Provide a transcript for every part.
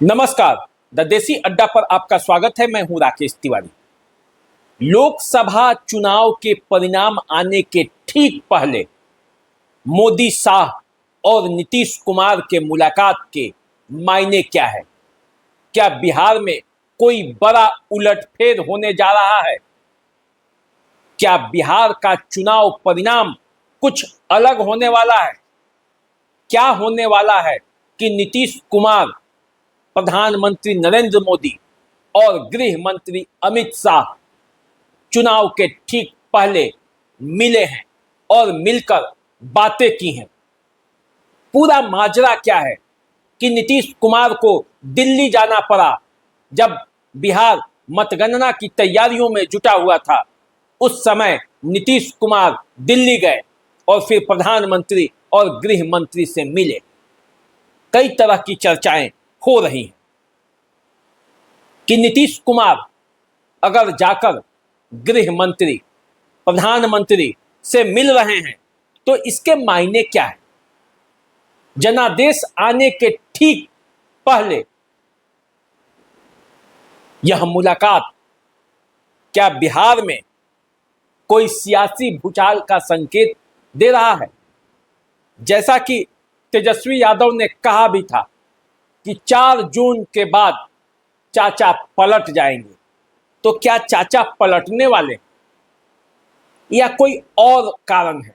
नमस्कार। द देसी अड्डा पर आपका स्वागत है। मैं हूं राकेश तिवारी। लोकसभा चुनाव के परिणाम आने के ठीक पहले मोदी शाह और नीतीश कुमार के मुलाकात के मायने क्या है? क्या बिहार में कोई बड़ा उलटफेर होने जा रहा है? क्या बिहार का चुनाव परिणाम कुछ अलग होने वाला है? क्या होने वाला है कि नीतीश कुमार, प्रधानमंत्री नरेंद्र मोदी और गृह मंत्री अमित शाह चुनाव के ठीक पहले मिले हैं और मिलकर बातें की हैं? पूरा माजरा क्या है कि नीतीश कुमार को दिल्ली जाना पड़ा जब बिहार मतगणना की तैयारियों में जुटा हुआ था? उस समय नीतीश कुमार दिल्ली गए और फिर प्रधानमंत्री और गृह मंत्री से मिले। कई तरह की चर्चाएं हो रही हैं कि नीतीश कुमार अगर जाकर गृह मंत्री, प्रधानमंत्री से मिल रहे हैं तो इसके मायने क्या है? जनादेश आने के ठीक पहले यह मुलाकात क्या बिहार में कोई सियासी भूचाल का संकेत दे रहा है? जैसा कि तेजस्वी यादव ने कहा भी था कि 4 जून के बाद चाचा पलट जाएंगे, तो क्या चाचा पलटने वाले या कोई और कारण है?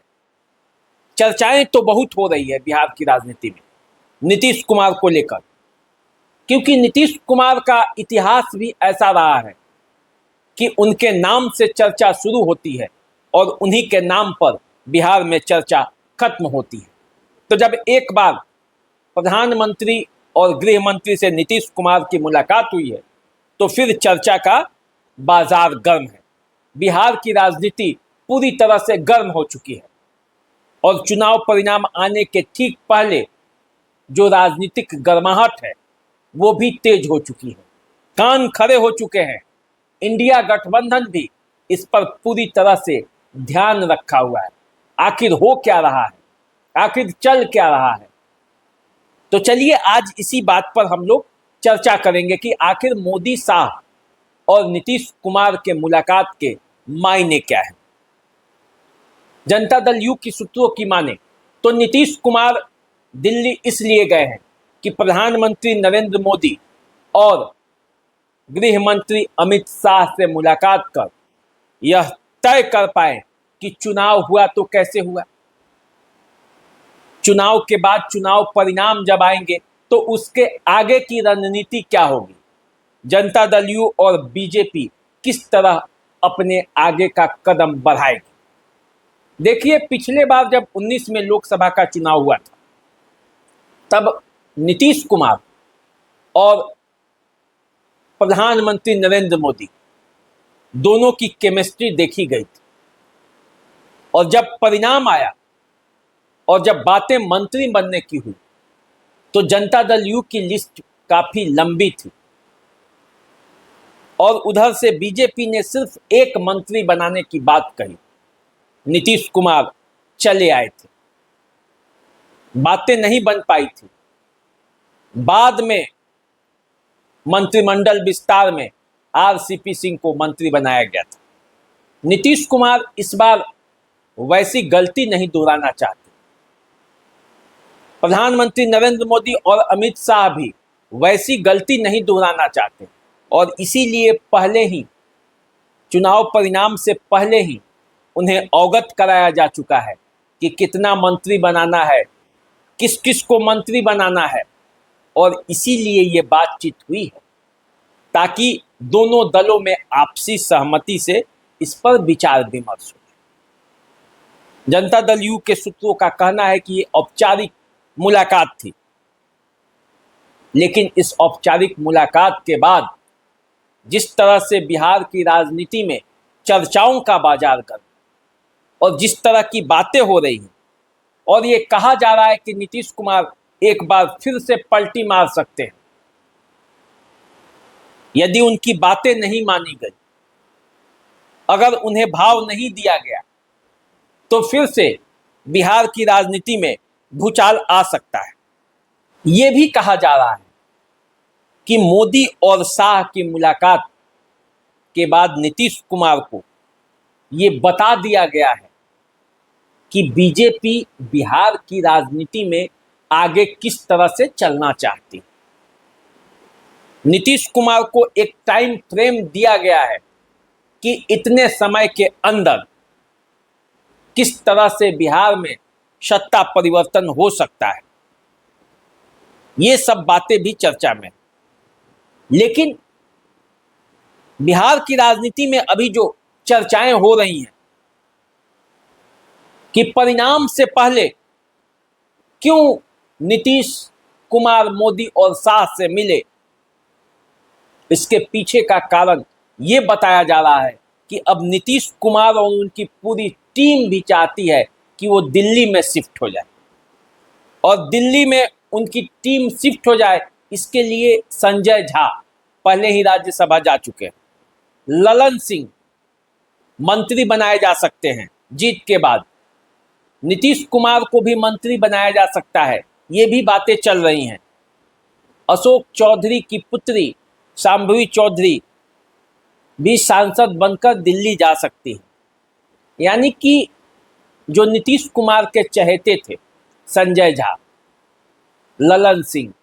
चर्चाएं तो बहुत हो रही है बिहार की राजनीति में नीतीश कुमार को लेकर, क्योंकि नीतीश कुमार का इतिहास भी ऐसा रहा है कि उनके नाम से चर्चा शुरू होती है और उन्हीं के नाम पर बिहार में चर्चा खत्म होती है। तो जब एक बार प्रधानमंत्री और गृह मंत्री से नीतीश कुमार की मुलाकात हुई है तो फिर चर्चा का बाजार गर्म है। बिहार की राजनीति पूरी तरह से गर्म हो चुकी है और चुनाव परिणाम आने के ठीक पहले जो राजनीतिक गर्माहट है वो भी तेज हो चुकी है। कान खड़े हो चुके हैं। इंडिया गठबंधन भी इस पर पूरी तरह से ध्यान रखा हुआ है। आखिर हो क्या रहा है, आखिर चल क्या रहा है? तो चलिए आज इसी बात पर हम लोग चर्चा करेंगे कि आखिर मोदी शाह और नीतीश कुमार के मुलाकात के मायने क्या है। जनता दल यू की सूत्रों की माने तो नीतीश कुमार दिल्ली इसलिए गए हैं कि प्रधानमंत्री नरेंद्र मोदी और गृह मंत्री अमित शाह से मुलाकात कर यह तय कर पाए कि चुनाव हुआ तो कैसे हुआ। चुनाव के बाद चुनाव परिणाम जब आएंगे तो उसके आगे की रणनीति क्या होगी, जनता दल यू और बीजेपी किस तरह अपने आगे का कदम बढ़ाएगी। देखिए, पिछले बार जब 19 में लोकसभा का चुनाव हुआ था तब नीतीश कुमार और प्रधानमंत्री नरेंद्र मोदी दोनों की केमिस्ट्री देखी गई थी और जब परिणाम आया और जब बातें मंत्री बनने की हुई तो जनता दल यू की लिस्ट काफी लंबी थी और उधर से बीजेपी ने सिर्फ एक मंत्री बनाने की बात कही। नीतीश कुमार चले आए थे, बातें नहीं बन पाई थी। बाद में मंत्रिमंडल विस्तार में आरसीपी सिंह को मंत्री बनाया गया था। नीतीश कुमार इस बार वैसी गलती नहीं दोहराना चाहते। प्रधानमंत्री नरेंद्र मोदी और अमित शाह भी वैसी गलती नहीं दोहराना चाहते और इसीलिए पहले ही चुनाव परिणाम से पहले ही उन्हें अवगत कराया जा चुका है कि कितना मंत्री बनाना है, किस किस को मंत्री बनाना है, और इसीलिए ये बातचीत हुई है ताकि दोनों दलों में आपसी सहमति से इस पर विचार विमर्श हो। जनता दल यू के सूत्रों का कहना है कि ये औपचारिक मुलाकात थी, लेकिन इस औपचारिक मुलाकात के बाद जिस तरह से बिहार की राजनीति में चर्चाओं का बाजार कर और जिस तरह की बातें हो रही हैं और ये कहा जा रहा है कि नीतीश कुमार एक बार फिर से पलटी मार सकते हैं यदि उनकी बातें नहीं मानी गई, अगर उन्हें भाव नहीं दिया गया तो फिर से बिहार की राजनीति में भूचाल आ सकता है। ये भी कहा जा रहा है कि मोदी और शाह की मुलाकात के बाद नीतीश कुमार को ये बता दिया गया है कि बीजेपी बिहार की राजनीति में आगे किस तरह से चलना चाहती है। नीतीश कुमार को एक टाइम फ्रेम दिया गया है कि इतने समय के अंदर किस तरह से बिहार में सत्ता परिवर्तन हो सकता है। ये सब बातें भी चर्चा में, लेकिन बिहार की राजनीति में अभी जो चर्चाएं हो रही हैं कि परिणाम से पहले क्यों नीतीश कुमार मोदी और शाह से मिले, इसके पीछे का कारण ये बताया जा रहा है कि अब नीतीश कुमार और उनकी पूरी टीम भी चाहती है कि वो दिल्ली में शिफ्ट हो जाए, और दिल्ली में उनकी टीम शिफ्ट हो जाए इसके लिए संजय झा पहले ही राज्यसभा जा चुके हैं। ललन सिंह मंत्री बनाए जा सकते हैं जीत के बाद, नीतीश कुमार को भी मंत्री बनाया जा सकता है, ये भी बातें चल रही हैं। अशोक चौधरी की पुत्री शांभवी चौधरी भी सांसद बनकर दिल्ली जा सकती है। यानी कि जो नीतीश कुमार के चहेते थे संजय झा, ललन सिंह,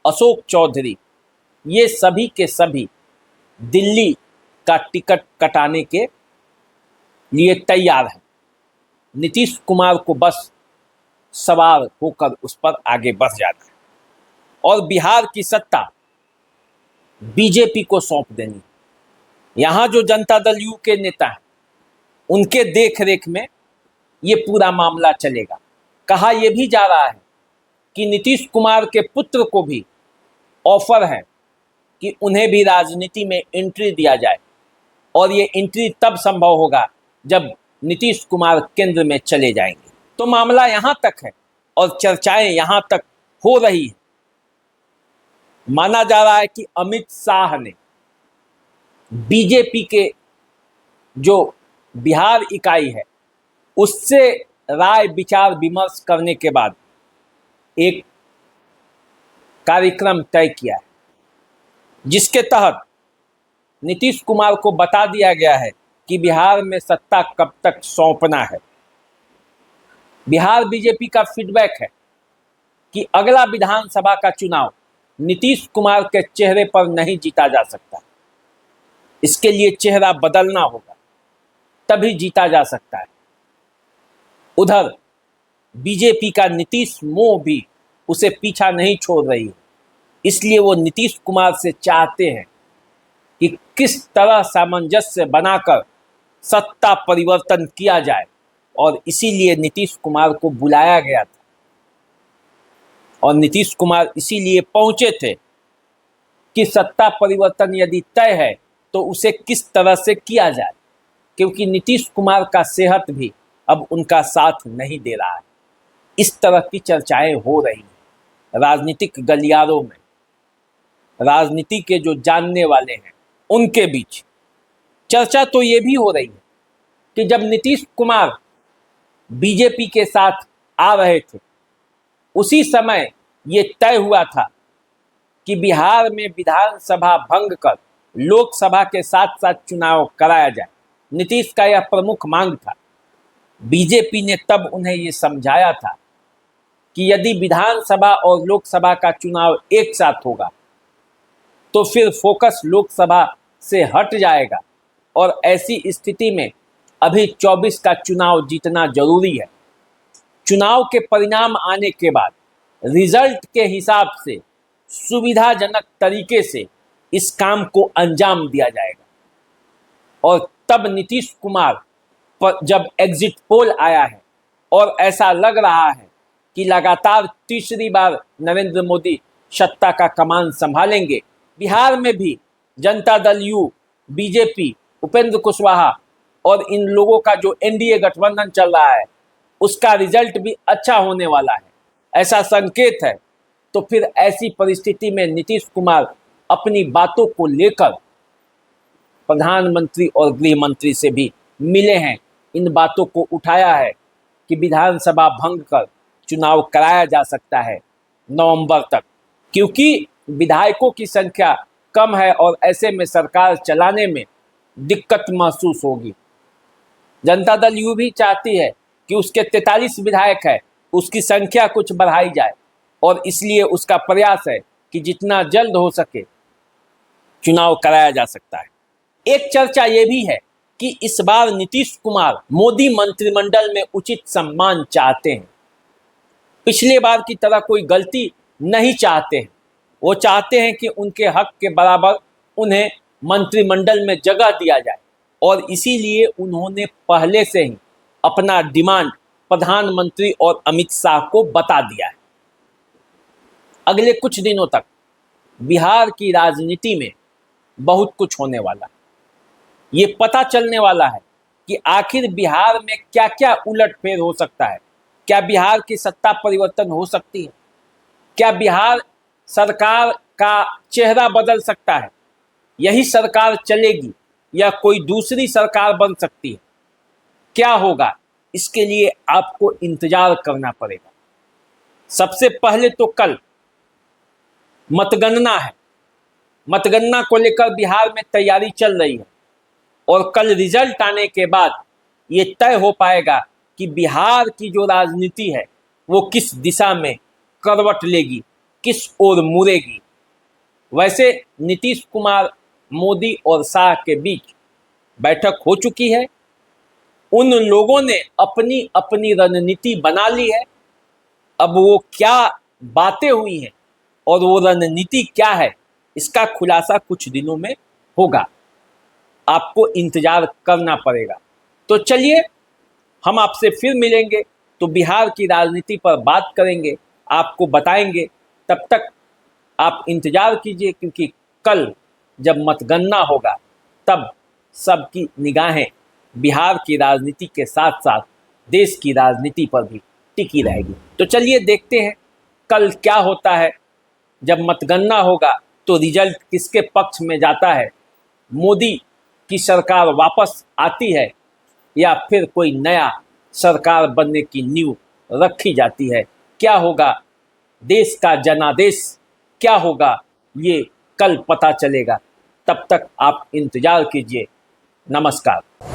अशोक चौधरी, ये सभी के सभी दिल्ली का टिकट कटाने के लिए तैयार हैं। नीतीश कुमार को बस सवार होकर उस पर आगे बढ़ जाना है और बिहार की सत्ता बीजेपी को सौंप देनी। यहाँ जो जनता दल यू के नेता हैं उनके देख रेख में ये पूरा मामला चलेगा। कहा यह भी जा रहा है कि नीतीश कुमार के पुत्र को भी ऑफर है कि उन्हें भी राजनीति में एंट्री दिया जाए, और ये एंट्री तब संभव होगा जब नीतीश कुमार केंद्र में चले जाएंगे। तो मामला यहाँ तक है और चर्चाएं यहाँ तक हो रही है। माना जा रहा है कि अमित शाह ने बीजेपी के जो बिहार इकाई है उससे राय विचार विमर्श करने के बाद एक कार्यक्रम तय किया है, जिसके तहत नीतीश कुमार को बता दिया गया है कि बिहार में सत्ता कब तक सौंपना है। बिहार बीजेपी का फीडबैक है कि अगला विधानसभा का चुनाव नीतीश कुमार के चेहरे पर नहीं जीता जा सकता, इसके लिए चेहरा बदलना होगा, तभी जीता जा सकता है। उधर बीजेपी का नीतीश मोह भी उसे पीछा नहीं छोड़ रही है, इसलिए वो नीतीश कुमार से चाहते हैं कि किस तरह सामंजस्य बनाकर सत्ता परिवर्तन किया जाए, और इसीलिए नीतीश कुमार को बुलाया गया था और नीतीश कुमार इसीलिए पहुंचे थे कि सत्ता परिवर्तन यदि तय है तो उसे किस तरह से किया जाए, क्योंकि नीतीश कुमार का सेहत भी अब उनका साथ नहीं दे रहा है। इस तरह की चर्चाएं हो रही हैं राजनीतिक गलियारों में, राजनीति के जो जानने वाले हैं उनके बीच। चर्चा तो ये भी हो रही है कि जब नीतीश कुमार बीजेपी के साथ आ रहे थे उसी समय ये तय हुआ था कि बिहार में विधानसभा भंग कर लोकसभा के साथ साथ चुनाव कराया जाए। नीतीश का यह प्रमुख मांग था। बीजेपी ने तब उन्हें ये समझाया था कि यदि विधानसभा और लोकसभा का चुनाव एक साथ होगा तो फिर फोकस लोकसभा से हट जाएगा, और ऐसी स्थिति में अभी 24 का चुनाव जीतना जरूरी है। चुनाव के परिणाम आने के बाद रिजल्ट के हिसाब से सुविधाजनक तरीके से इस काम को अंजाम दिया जाएगा। और तब नीतीश कुमार पर जब एग्जिट पोल आया है और ऐसा लग रहा है कि लगातार तीसरी बार नरेंद्र मोदी सत्ता का कमान संभालेंगे, बिहार में भी जनता दल यू, बीजेपी, उपेंद्र कुशवाहा और इन लोगों का जो एनडीए गठबंधन चल रहा है उसका रिजल्ट भी अच्छा होने वाला है, ऐसा संकेत है। तो फिर ऐसी परिस्थिति में नीतीश कुमार अपनी बातों को लेकर प्रधानमंत्री और गृह मंत्री से भी मिले हैं, इन बातों को उठाया है कि विधानसभा भंग कर चुनाव कराया जा सकता है नवंबर तक, क्योंकि विधायकों की संख्या कम है और ऐसे में सरकार चलाने में दिक्कत महसूस होगी। जनता दल यूँ भी चाहती है कि उसके 43 विधायक है, उसकी संख्या कुछ बढ़ाई जाए और इसलिए उसका प्रयास है कि जितना जल्द हो सके चुनाव कराया जा सकता है। एक चर्चा ये भी है कि इस बार नीतीश कुमार मोदी मंत्रिमंडल में उचित सम्मान चाहते हैं। पिछले बार की तरह कोई गलती नहीं चाहते हैं। वो चाहते हैं कि उनके हक के बराबर उन्हें मंत्रिमंडल में जगह दिया जाए और इसीलिए उन्होंने पहले से ही अपना डिमांड प्रधानमंत्री और अमित शाह को बता दिया है। अगले कुछ दिनों तक बिहार की राजनीति में बहुत कुछ होने वाला है। ये पता चलने वाला है कि आखिर बिहार में क्या क्या उलटफेर हो सकता है। क्या बिहार की सत्ता परिवर्तन हो सकती है? क्या बिहार सरकार का चेहरा बदल सकता है? यही सरकार चलेगी या कोई दूसरी सरकार बन सकती है? क्या होगा, इसके लिए आपको इंतजार करना पड़ेगा। सबसे पहले तो कल मतगणना है। मतगणना को लेकर बिहार में तैयारी चल रही है और कल रिजल्ट आने के बाद ये तय हो पाएगा कि बिहार की जो राजनीति है वो किस दिशा में करवट लेगी, किस ओर मुड़ेगी। वैसे नीतीश कुमार, मोदी और शाह के बीच बैठक हो चुकी है। उन लोगों ने अपनी अपनी रणनीति बना ली है। अब वो क्या बातें हुई हैं और वो रणनीति क्या है, इसका खुलासा कुछ दिनों में होगा। आपको इंतजार करना पड़ेगा। तो चलिए, हम आपसे फिर मिलेंगे तो बिहार की राजनीति पर बात करेंगे, आपको बताएंगे। तब तक आप इंतजार कीजिए, क्योंकि कल जब मतगणना होगा तब सबकी निगाहें बिहार की राजनीति के साथ साथ देश की राजनीति पर भी टिकी रहेगी। तो चलिए देखते हैं कल क्या होता है। जब मतगणना होगा तो रिजल्ट किसके पक्ष में जाता है, मोदी की सरकार वापस आती है या फिर कोई नया सरकार बनने की नींव रखी जाती है। क्या होगा, देश का जनादेश क्या होगा, ये कल पता चलेगा। तब तक आप इंतजार कीजिए। नमस्कार।